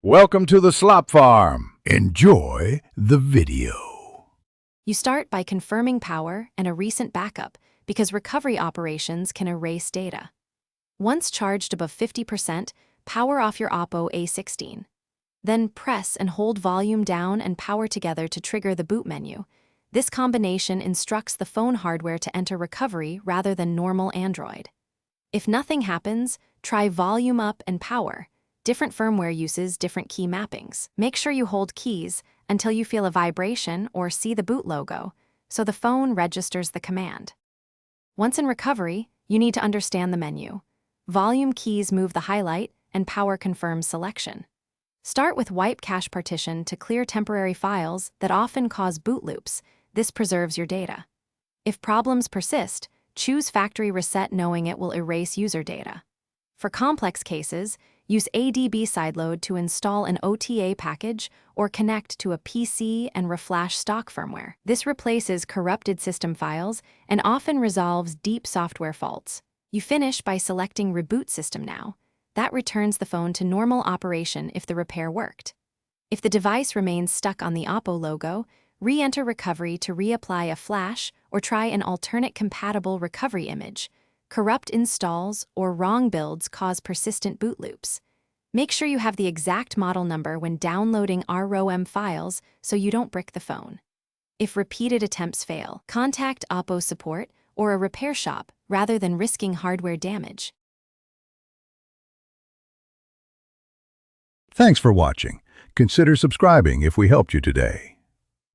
Welcome to the Slop Farm. Enjoy the video. You start by confirming power and a recent backup because recovery operations can erase data. Once charged above 50%, power off your Oppo A16. Then press and hold volume down and power together to trigger the boot menu. This combination instructs the phone hardware to enter recovery rather than normal Android. If nothing happens, try volume up and power. Different firmware uses different key mappings. Make sure you hold keys until you feel a vibration or see the boot logo, so the phone registers the command. Once in recovery, you need to understand the menu. Volume keys move the highlight, and power confirms selection. Start with wipe cache partition to clear temporary files that often cause boot loops. This preserves your data. If problems persist, choose factory reset knowing it will erase user data. For complex cases, use ADB sideload to install an OTA package or connect to a PC and reflash stock firmware. This replaces corrupted system files and often resolves deep software faults. You finish by selecting Reboot System Now. That returns the phone to normal operation if the repair worked. If the device remains stuck on the Oppo logo, re-enter recovery to reapply a flash or try an alternate compatible recovery image. Corrupt installs or wrong builds cause persistent boot loops. Make sure you have the exact model number when downloading ROM files so you don't brick the phone. If repeated attempts fail, contact Oppo support or a repair shop rather than risking hardware damage. Thanks for watching. Consider subscribing if we helped you today.